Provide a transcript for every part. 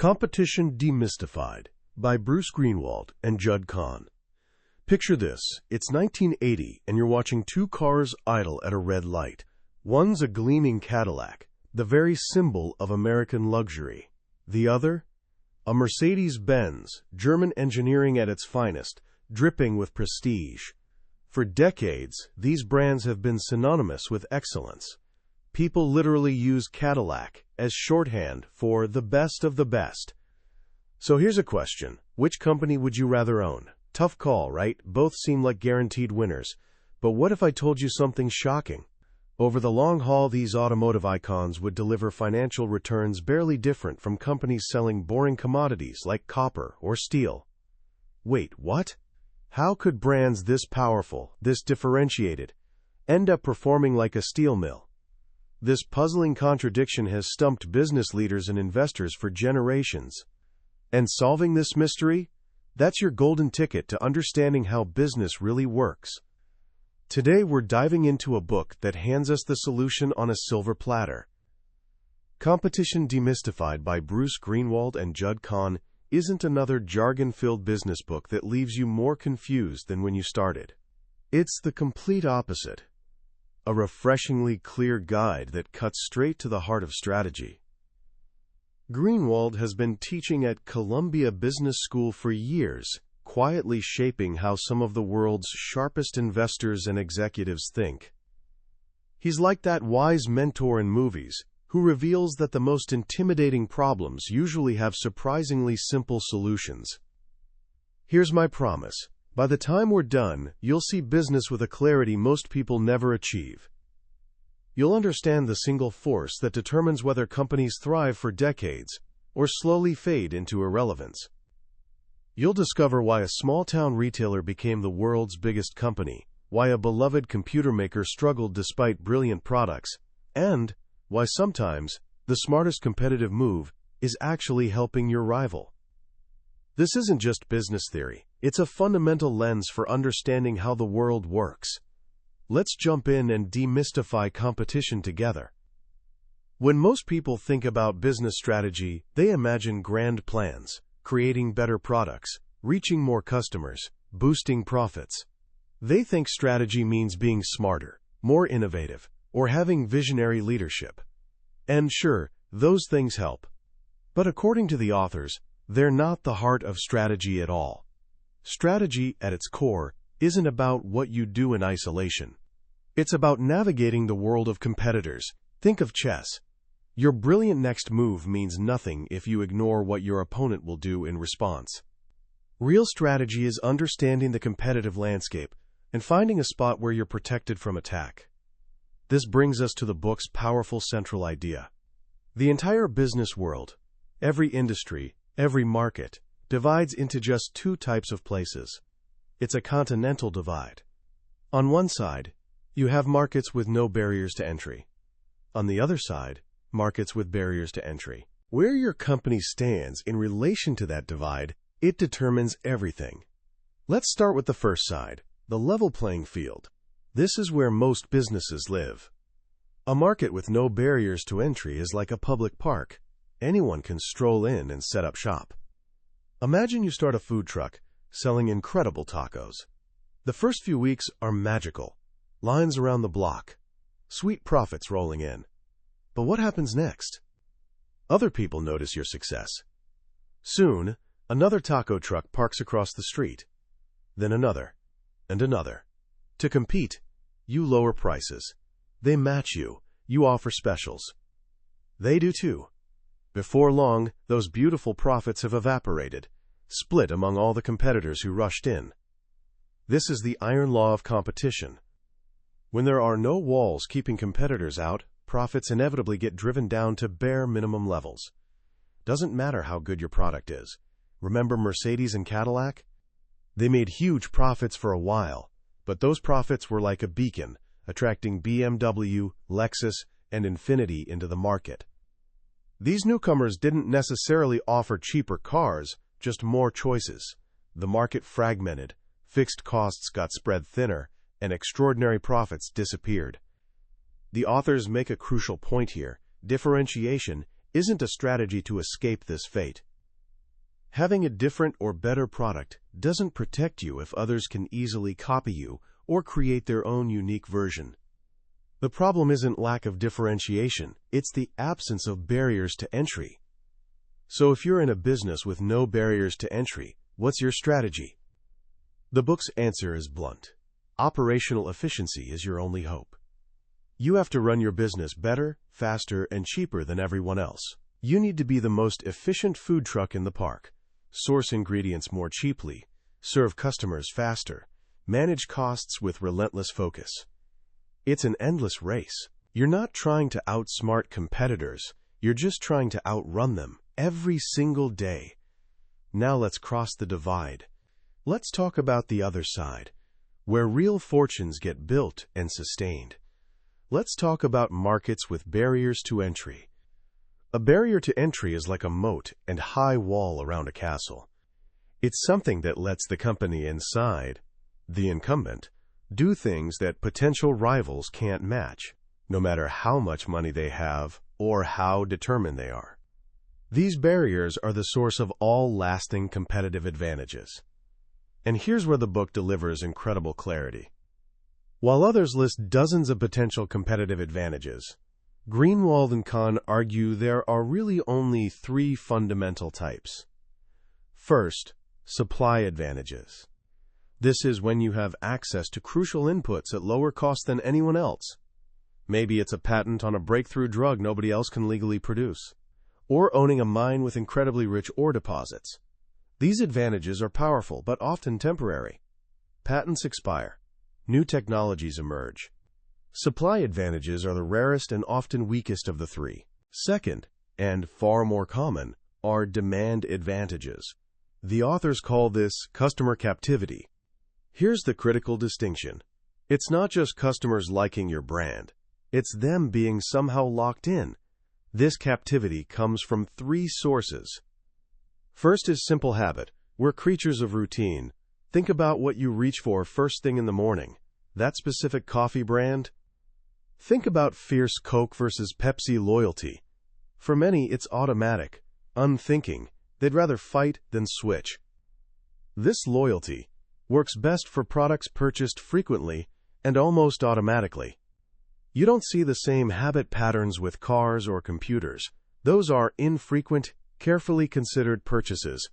Competition Demystified by Bruce Greenwald and Judd Kahn. Picture this. It's 1980 and you're watching two cars idle at a red light. One's a gleaming Cadillac, the very symbol of American luxury. The other? A Mercedes-Benz, German engineering at its finest, dripping with prestige. For decades, these brands have been synonymous with excellence. People literally use Cadillac as shorthand for the best of the best. So here's a question. Which company would you rather own? Tough call, right? Both seem like guaranteed winners. But what if I told you something shocking? Over the long haul, these automotive icons would deliver financial returns barely different from companies selling boring commodities like copper or steel. Wait, what? How could brands this powerful, this differentiated, end up performing like a steel mill? This puzzling contradiction has stumped business leaders and investors for generations. And solving this mystery? That's your golden ticket to understanding how business really works. Today we're diving into a book that hands us the solution on a silver platter. Competition Demystified by Bruce Greenwald and Judd Kahn isn't another jargon-filled business book that leaves you more confused than when you started. It's the complete opposite. A refreshingly clear guide that cuts straight to the heart of strategy. Greenwald has been teaching at Columbia Business School for years, quietly shaping how some of the world's sharpest investors and executives think. He's like that wise mentor in movies who reveals that the most intimidating problems usually have surprisingly simple solutions. Here's my promise. By the time we're done, you'll see business with a clarity most people never achieve. You'll understand the single force that determines whether companies thrive for decades or slowly fade into irrelevance. You'll discover why a small-town retailer became the world's biggest company, why a beloved computer maker struggled despite brilliant products, and why sometimes the smartest competitive move is actually helping your rival. This isn't just business theory. It's a fundamental lens for understanding how the world works. Let's jump in and demystify competition together. When most people think about business strategy, they imagine grand plans, creating better products, reaching more customers, boosting profits. They think strategy means being smarter, more innovative, or having visionary leadership. And sure, those things help. But according to the authors, they're not the heart of strategy at all. Strategy, at its core, isn't about what you do in isolation. It's about navigating the world of competitors. Think of chess. Your brilliant next move means nothing if you ignore what your opponent will do in response. Real strategy is understanding the competitive landscape and finding a spot where you're protected from attack. This brings us to the book's powerful central idea. The entire business world, every industry, every market, divides into just two types of places. It's a continental divide. On one side, you have markets with no barriers to entry. On the other side, markets with barriers to entry. Where your company stands in relation to that divide, it determines everything. Let's start with the first side, the level playing field. This is where most businesses live. A market with no barriers to entry is like a public park. Anyone can stroll in and set up shop. Imagine you start a food truck selling incredible tacos. The first few weeks are magical. Lines around the block. Sweet profits rolling in. But what happens next? Other people notice your success. Soon, another taco truck parks across the street. Then another. And another. To compete, you lower prices. They match you. You offer specials. They do too. Before long, those beautiful profits have evaporated, split among all the competitors who rushed in. This is the iron law of competition. When there are no walls keeping competitors out, profits inevitably get driven down to bare minimum levels. Doesn't matter how good your product is. Remember Mercedes and Cadillac? They made huge profits for a while, but those profits were like a beacon, attracting BMW, Lexus, and Infiniti into the market. These newcomers didn't necessarily offer cheaper cars, just more choices. The market fragmented, fixed costs got spread thinner, and extraordinary profits disappeared. The authors make a crucial point here. Differentiation isn't a strategy to escape this fate. Having a different or better product doesn't protect you if others can easily copy you or create their own unique version. The problem isn't lack of differentiation, it's the absence of barriers to entry. So if you're in a business with no barriers to entry, what's your strategy? The book's answer is blunt. Operational efficiency is your only hope. You have to run your business better, faster, and cheaper than everyone else. You need to be the most efficient food truck in the park, source ingredients more cheaply, serve customers faster, manage costs with relentless focus. It's an endless race. You're not trying to outsmart competitors, you're just trying to outrun them every single day. Now let's cross the divide. Let's talk about the other side, where real fortunes get built and sustained. Let's talk about markets with barriers to entry. A barrier to entry is like a moat and high wall around a castle. It's something that lets the company inside, the incumbent, do things that potential rivals can't match, no matter how much money they have or how determined they are. These barriers are the source of all lasting competitive advantages. And here's where the book delivers incredible clarity. While others list dozens of potential competitive advantages, Greenwald and Kahn argue there are really only three fundamental types. First, supply advantages. This is when you have access to crucial inputs at lower cost than anyone else. Maybe it's a patent on a breakthrough drug nobody else can legally produce, or owning a mine with incredibly rich ore deposits. These advantages are powerful but often temporary. Patents expire. New technologies emerge. Supply advantages are the rarest and often weakest of the three. Second, and far more common, are demand advantages. The authors call this customer captivity. Here's the critical distinction. It's not just customers liking your brand. It's them being somehow locked in. This captivity comes from three sources. First is simple habit. We're creatures of routine. Think about what you reach for first thing in the morning. That specific coffee brand? Think about fierce Coke versus Pepsi loyalty. For many, it's automatic, unthinking. They'd rather fight than switch. This loyalty works best for products purchased frequently and almost automatically. You don't see the same habit patterns with cars or computers. Those are infrequent, carefully considered purchases.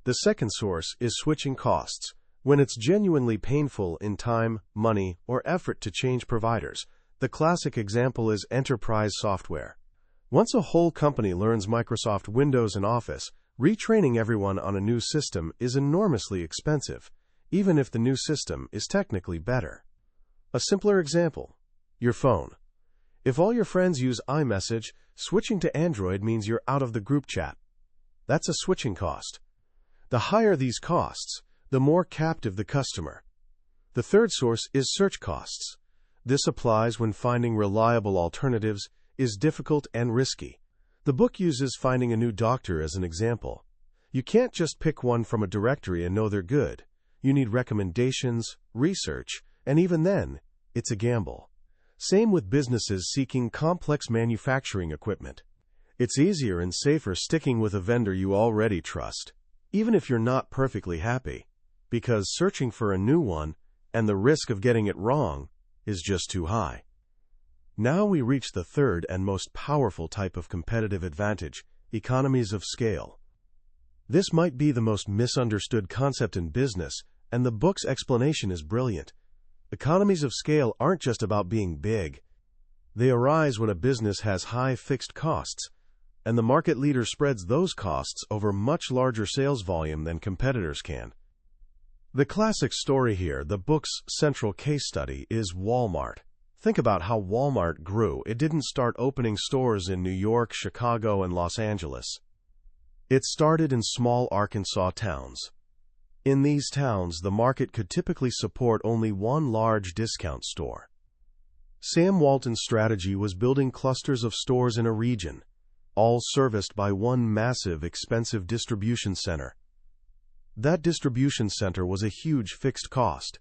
The second source is switching costs, when it's genuinely painful in time, money, or effort to change providers. The classic example is enterprise software. Once a whole company learns Microsoft Windows and Office, retraining everyone on a new system is enormously expensive, even if the new system is technically better. A simpler example, your phone. If all your friends use iMessage, switching to Android means you're out of the group chat. That's a switching cost. The higher these costs, the more captive the customer. The third source is search costs. This applies when finding reliable alternatives is difficult and risky. The book uses finding a new doctor as an example. You can't just pick one from a directory and know they're good. You need recommendations, research, and even then, it's a gamble. Same with businesses seeking complex manufacturing equipment. It's easier and safer sticking with a vendor you already trust, even if you're not perfectly happy, because searching for a new one and the risk of getting it wrong is just too high. Now we reach the third and most powerful type of competitive advantage, economies of scale. This might be the most misunderstood concept in business, and the book's explanation is brilliant. Economies of scale aren't just about being big. They arise when a business has high fixed costs, and the market leader spreads those costs over much larger sales volume than competitors can. The classic story here, the book's central case study, is Walmart. Think about how Walmart grew. It didn't start opening stores in New York, Chicago, and Los Angeles. It started in small Arkansas towns. In these towns, the market could typically support only one large discount store. Sam Walton's strategy was building clusters of stores in a region, all serviced by one massive, expensive distribution center. That distribution center was a huge fixed cost.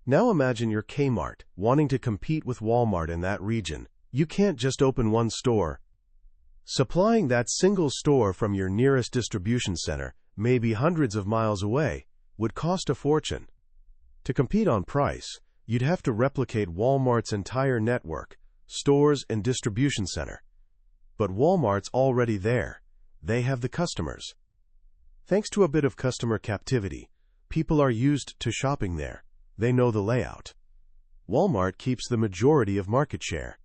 Now imagine you're Kmart, wanting to compete with Walmart in that region. You can't just open one store. Supplying that single store from your nearest distribution center, maybe hundreds of miles away, would cost a fortune. To compete on price, you'd have to replicate Walmart's entire network, stores and distribution center. But Walmart's already there. They have the customers. Thanks to a bit of customer captivity, people are used to shopping there. They know the layout. Walmart keeps the majority of market share.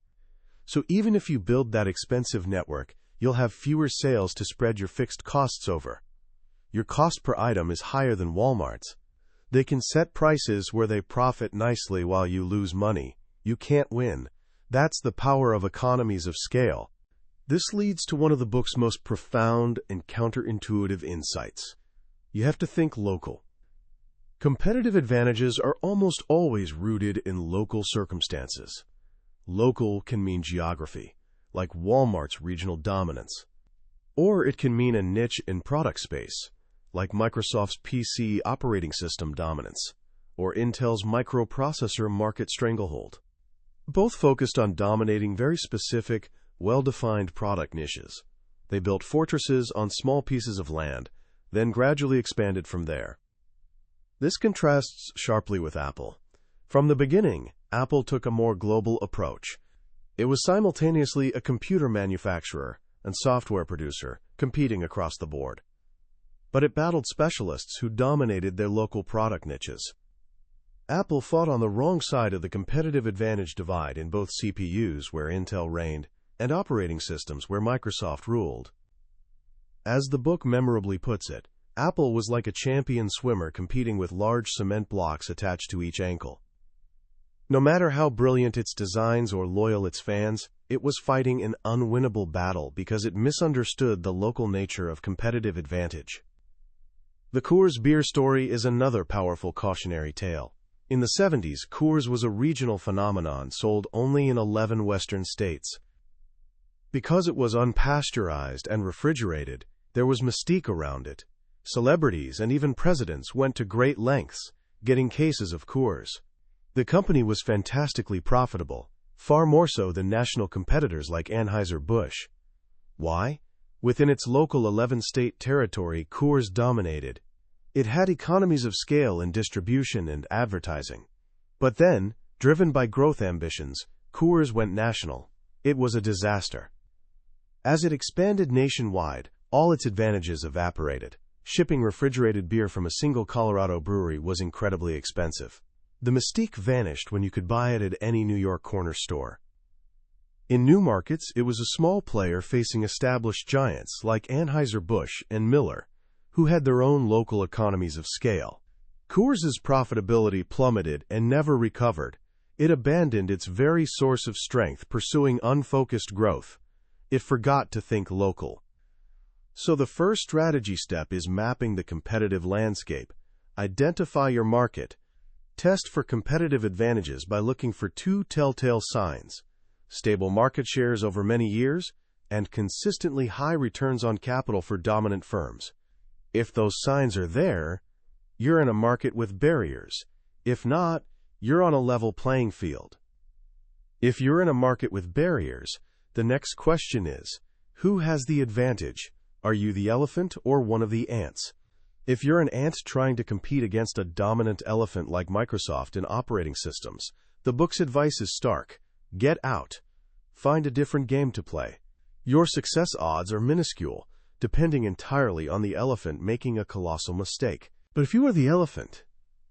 So even if you build that expensive network, you'll have fewer sales to spread your fixed costs over. Your cost per item is higher than Walmart's. They can set prices where they profit nicely while you lose money. You can't win. That's the power of economies of scale. This leads to one of the book's most profound and counterintuitive insights. You have to think local. Competitive advantages are almost always rooted in local circumstances. Local can mean geography, like Walmart's regional dominance. Or it can mean a niche in product space, like Microsoft's PC operating system dominance, or Intel's microprocessor market stranglehold. Both focused on dominating very specific, well-defined product niches. They built fortresses on small pieces of land, then gradually expanded from there. This contrasts sharply with Apple. From the beginning, Apple took a more global approach. It was simultaneously a computer manufacturer and software producer, competing across the board. But it battled specialists who dominated their local product niches. Apple fought on the wrong side of the competitive advantage divide in both CPUs, where Intel reigned, and operating systems, where Microsoft ruled. As the book memorably puts it, Apple was like a champion swimmer competing with large cement blocks attached to each ankle. No matter how brilliant its designs or loyal its fans, it was fighting an unwinnable battle because it misunderstood the local nature of competitive advantage. The Coors beer story is another powerful cautionary tale. In the 70s, Coors was a regional phenomenon sold only in 11 Western states. Because it was unpasteurized and refrigerated, there was mystique around it. Celebrities and even presidents went to great lengths, getting cases of Coors. The company was fantastically profitable, far more so than national competitors like Anheuser-Busch. Why? Within its local 11-state territory, Coors dominated. It had economies of scale in distribution and advertising. But then, driven by growth ambitions, Coors went national. It was a disaster. As it expanded nationwide, all its advantages evaporated. Shipping refrigerated beer from a single Colorado brewery was incredibly expensive. The mystique vanished when you could buy it at any New York corner store. In new markets, it was a small player facing established giants like Anheuser-Busch and Miller, who had their own local economies of scale. Coors's profitability plummeted and never recovered. It abandoned its very source of strength, pursuing unfocused growth. It forgot to think local. So the first strategy step is mapping the competitive landscape. Identify your market. Test for competitive advantages by looking for two telltale signs: stable market shares over many years and consistently high returns on capital for dominant firms. If those signs are there, you're in a market with barriers. If not, you're on a level playing field. If you're in a market with barriers, the next question is, who has the advantage? Are you the elephant or one of the ants? If you're an ant trying to compete against a dominant elephant like Microsoft in operating systems, the book's advice is stark. Get out. Find a different game to play. Your success odds are minuscule, depending entirely on the elephant making a colossal mistake. But if you are the elephant,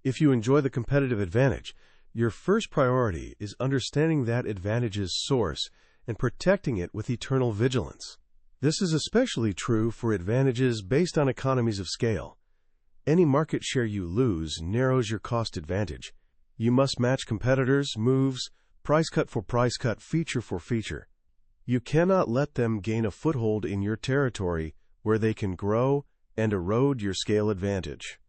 if you enjoy the competitive advantage, your first priority is understanding that advantage's source and protecting it with eternal vigilance. This is especially true for advantages based on economies of scale. Any market share you lose narrows your cost advantage. You must match competitors' moves, price cut for price cut, feature for feature. You cannot let them gain a foothold in your territory where they can grow and erode your scale advantage.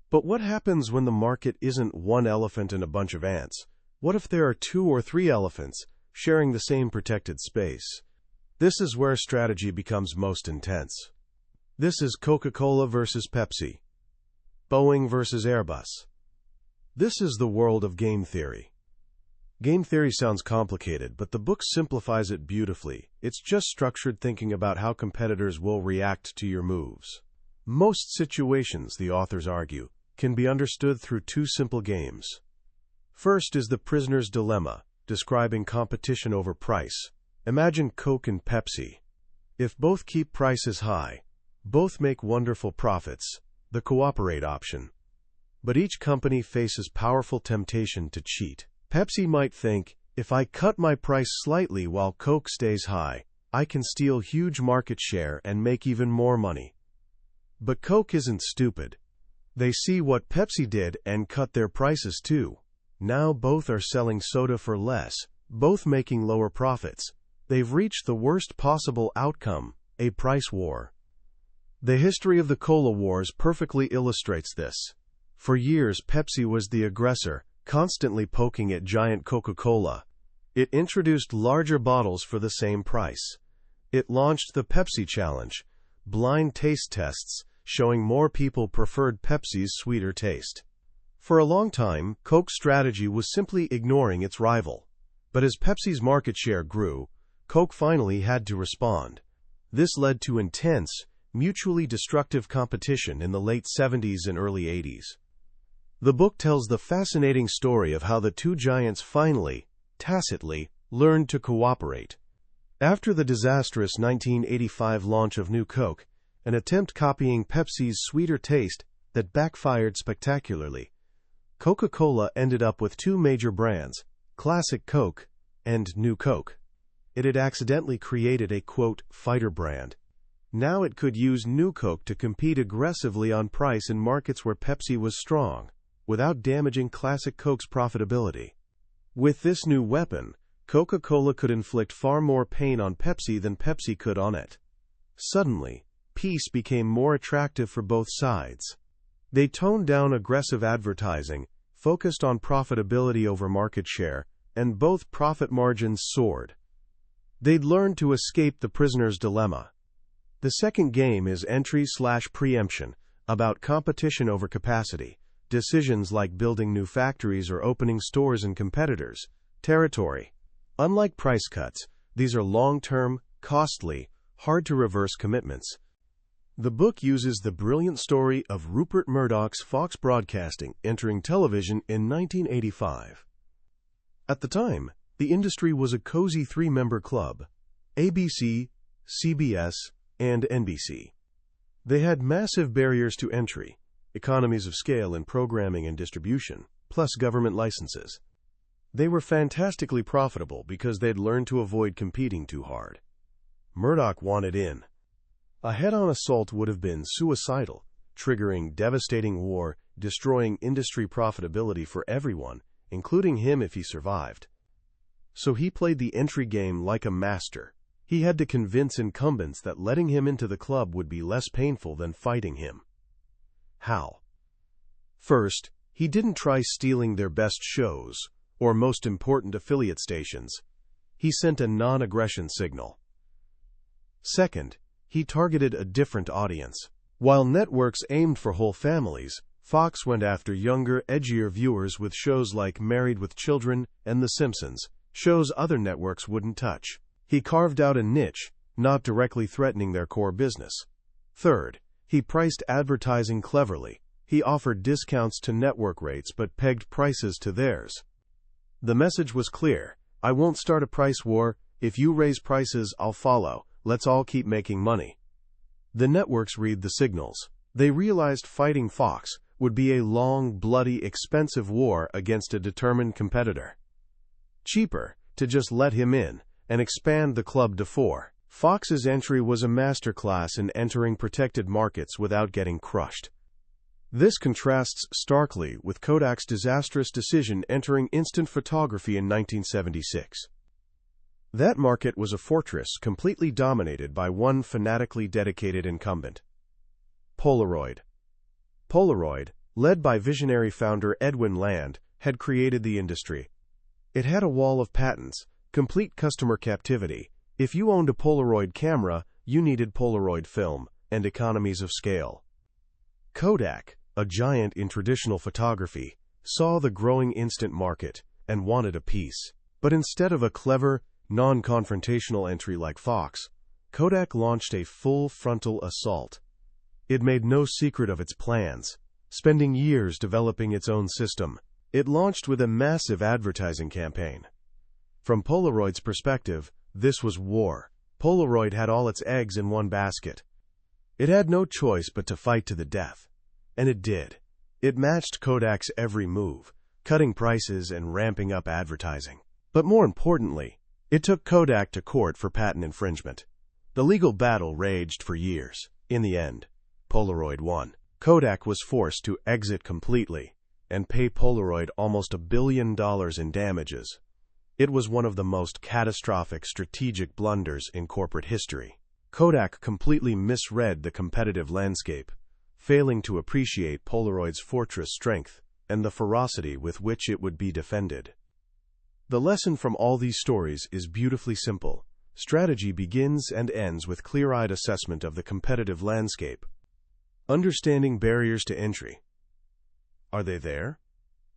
But what happens when the market isn't one elephant and a bunch of ants? What if there are 2 or 3 elephants sharing the same protected space? This is where strategy becomes most intense. This is Coca-Cola versus Pepsi, Boeing versus Airbus. This is the world of game theory. Game theory sounds complicated, but the book simplifies it beautifully. It's just structured thinking about how competitors will react to your moves. Most situations, the authors argue, can be understood through two simple games. First is the prisoner's dilemma, describing competition over price. Imagine Coke and Pepsi. If both keep prices high, both make wonderful profits, the cooperate option. But each company faces powerful temptation to cheat. Pepsi might think, if I cut my price slightly while Coke stays high, I can steal huge market share and make even more money. But Coke isn't stupid. They see what Pepsi did and cut their prices too. Now both are selling soda for less, both making lower profits. They've reached the worst possible outcome, a price war. The history of the cola wars perfectly illustrates this. For years, Pepsi was the aggressor, constantly poking at giant Coca-Cola. It introduced larger bottles for the same price. It launched the Pepsi Challenge, blind taste tests, showing more people preferred Pepsi's sweeter taste. For a long time, Coke's strategy was simply ignoring its rival. But as Pepsi's market share grew, Coke finally had to respond. This led to intense, mutually destructive competition in the late 70s and early 80s. The book tells the fascinating story of how the two giants finally, tacitly, learned to cooperate. After the disastrous 1985 launch of New Coke, an attempt copying Pepsi's sweeter taste that backfired spectacularly, Coca-Cola ended up with two major brands, Classic Coke and New Coke. It had accidentally created a, quote, fighter brand. Now it could use New Coke to compete aggressively on price in markets where Pepsi was strong, without damaging Classic Coke's profitability. With this new weapon, Coca-Cola could inflict far more pain on Pepsi than Pepsi could on it. Suddenly, peace became more attractive for both sides. They toned down aggressive advertising, focused on profitability over market share, and both profit margins soared. They'd learned to escape the prisoner's dilemma. The second game is entry/preemption, about competition over capacity, decisions like building new factories or opening stores in competitors' territory. Unlike price cuts, these are long-term, costly, hard-to-reverse commitments. The book uses the brilliant story of Rupert Murdoch's Fox Broadcasting entering television in 1985. At the time, the industry was a cozy three-member club: ABC, CBS, and NBC. They had massive barriers to entry, economies of scale in programming and distribution, plus government licenses. They were fantastically profitable because they'd learned to avoid competing too hard. Murdoch wanted in. A head-on assault would have been suicidal, triggering devastating war, destroying industry profitability for everyone, including him if he survived. So he played the entry game like a master. He had to convince incumbents that letting him into the club would be less painful than fighting him. How? First, he didn't try stealing their best shows, or most important affiliate stations. He sent a non-aggression signal. Second, he targeted a different audience. While networks aimed for whole families, Fox went after younger, edgier viewers with shows like Married with Children and The Simpsons, shows other networks wouldn't touch. He carved out a niche, not directly threatening their core business. Third, he priced advertising cleverly. He offered discounts to network rates but pegged prices to theirs. The message was clear: I won't start a price war. If you raise prices, I'll follow. Let's all keep making money. The networks read the signals. They realized fighting Fox would be a long, bloody, expensive war against a determined competitor. Cheaper to just let him in and expand the club to 4. Fox's entry was a masterclass in entering protected markets without getting crushed. This contrasts starkly with Kodak's disastrous decision entering instant photography in 1976. That market was a fortress completely dominated by one fanatically dedicated incumbent: Polaroid. Polaroid, led by visionary founder Edwin Land, had created the industry. It had a wall of patents, complete customer captivity. If you owned a Polaroid camera, you needed Polaroid film, and economies of scale. Kodak, a giant in traditional photography, saw the growing instant market and wanted a piece. But instead of a clever, non-confrontational entry like Fox, Kodak launched a full frontal assault. It made no secret of its plans, spending years developing its own system. It launched with a massive advertising campaign. From Polaroid's perspective, this was war. Polaroid had all its eggs in one basket. It had no choice but to fight to the death. And it did. It matched Kodak's every move, cutting prices and ramping up advertising. But more importantly, it took Kodak to court for patent infringement. The legal battle raged for years. In the end, Polaroid won. Kodak was forced to exit completely and pay Polaroid almost $1 billion in damages. It was one of the most catastrophic strategic blunders in corporate history. Kodak completely misread the competitive landscape, failing to appreciate Polaroid's fortress strength and the ferocity with which it would be defended. The lesson from all these stories is beautifully simple. Strategy begins and ends with clear-eyed assessment of the competitive landscape. Understanding barriers to entry. Are they there?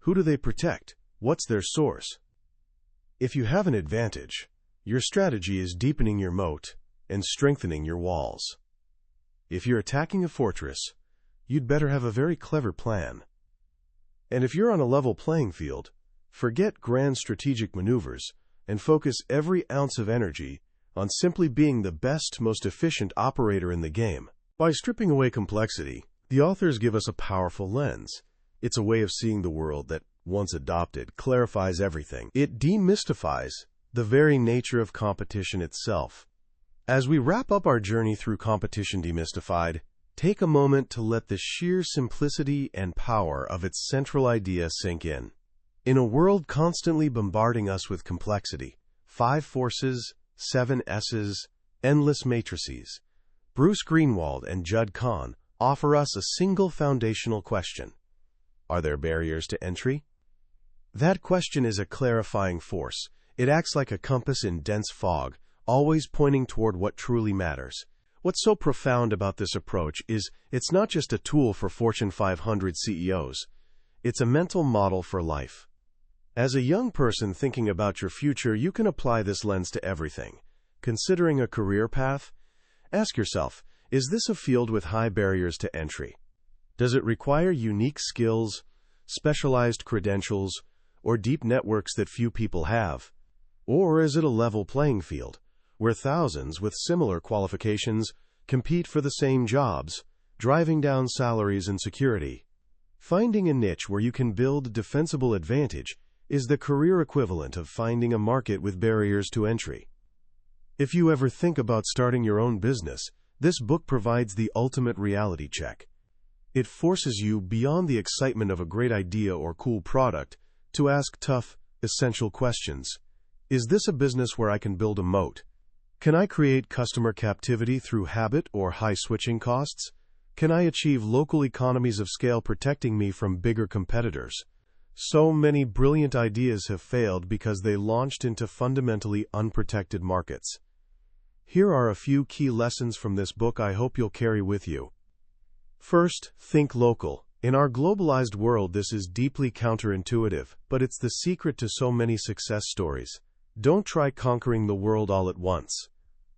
Who do they protect? What's their source? If you have an advantage, your strategy is deepening your moat and strengthening your walls. If you're attacking a fortress, you'd better have a very clever plan. And if you're on a level playing field, forget grand strategic maneuvers and focus every ounce of energy on simply being the best, most efficient operator in the game. By stripping away complexity, the authors give us a powerful lens. It's a way of seeing the world that, once adopted, clarifies everything. It demystifies the very nature of competition itself. As we wrap up our journey through Competition Demystified, take a moment to let the sheer simplicity and power of its central idea sink in. In a world constantly bombarding us with complexity, 5 forces, 7 S's, endless matrices, Bruce Greenwald and Judd Kahn offer us a single foundational question. Are there barriers to entry? That question is a clarifying force. It acts like a compass in dense fog, always pointing toward what truly matters. What's so profound about this approach is it's not just a tool for Fortune 500 CEOs. It's a mental model for life. As a young person thinking about your future, you can apply this lens to everything. Considering a career path, ask yourself, is this a field with high barriers to entry? Does it require unique skills, specialized credentials, or deep networks that few people have? Or is it a level playing field, where thousands with similar qualifications compete for the same jobs, driving down salaries and security? Finding a niche where you can build a defensible advantage is the career equivalent of finding a market with barriers to entry. If you ever think about starting your own business, this book provides the ultimate reality check. It forces you beyond the excitement of a great idea or cool product to ask tough, essential questions. Is this a business where I can build a moat? Can I create customer captivity through habit or high switching costs? Can I achieve local economies of scale protecting me from bigger competitors? So many brilliant ideas have failed because they launched into fundamentally unprotected markets. Here are a few key lessons from this book I hope you'll carry with you. First, think local. In our globalized world, this is deeply counterintuitive, but it's the secret to so many success stories. Don't try conquering the world all at once.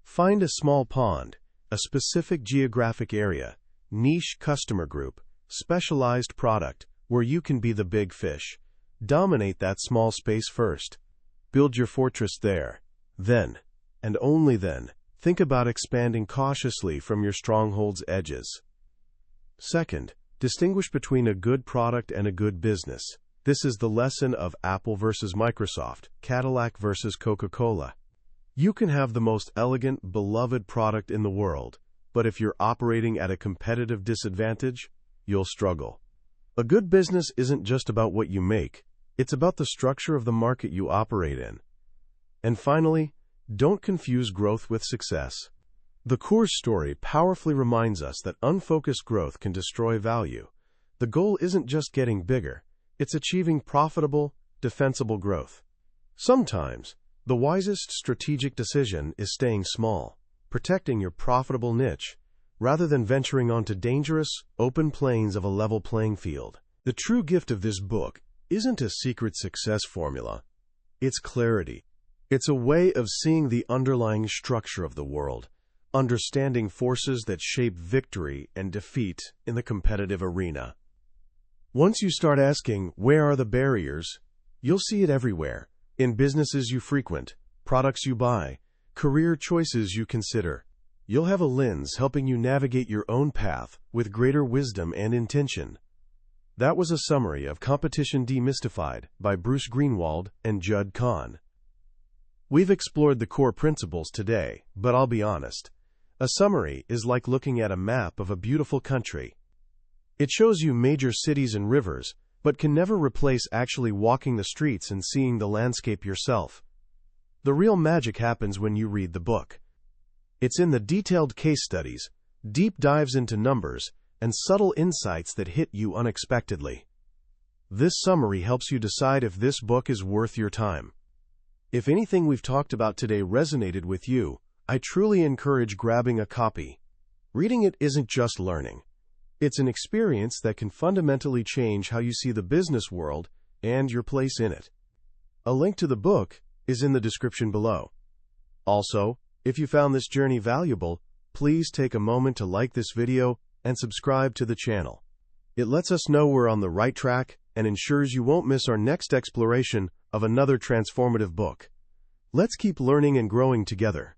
Find a small pond, a specific geographic area, niche customer group, specialized product, where you can be the big fish. Dominate that small space first. Build your fortress there. Then, and only then, think about expanding cautiously from your stronghold's edges. Second, distinguish between a good product and a good business. This is the lesson of Apple versus Microsoft, Cadillac versus Coca-Cola. You can have the most elegant, beloved product in the world, but if you're operating at a competitive disadvantage, you'll struggle. A good business isn't just about what you make, it's about the structure of the market you operate in. And finally, don't confuse growth with success. The Coors story powerfully reminds us that unfocused growth can destroy value. The goal isn't just getting bigger, it's achieving profitable, defensible growth. Sometimes, the wisest strategic decision is staying small, protecting your profitable niche, rather than venturing onto dangerous, open plains of a level playing field. The true gift of this book isn't a secret success formula. It's clarity. It's a way of seeing the underlying structure of the world, understanding forces that shape victory and defeat in the competitive arena. Once you start asking, where are the barriers? You'll see it everywhere, in businesses you frequent, products you buy, career choices you consider. You'll have a lens helping you navigate your own path with greater wisdom and intention. That was a summary of Competition Demystified by Bruce Greenwald and Judd Kahn. We've explored the core principles today, but I'll be honest. A summary is like looking at a map of a beautiful country. It shows you major cities and rivers, but can never replace actually walking the streets and seeing the landscape yourself. The real magic happens when you read the book. It's in the detailed case studies, deep dives into numbers, and subtle insights that hit you unexpectedly. This summary helps you decide if this book is worth your time. If anything we've talked about today resonated with you, I truly encourage grabbing a copy. Reading it isn't just learning. It's an experience that can fundamentally change how you see the business world and your place in it. A link to the book is in the description below. Also, if you found this journey valuable, please take a moment to like this video and subscribe to the channel. It lets us know we're on the right track and ensures you won't miss our next exploration of another transformative book. Let's keep learning and growing together.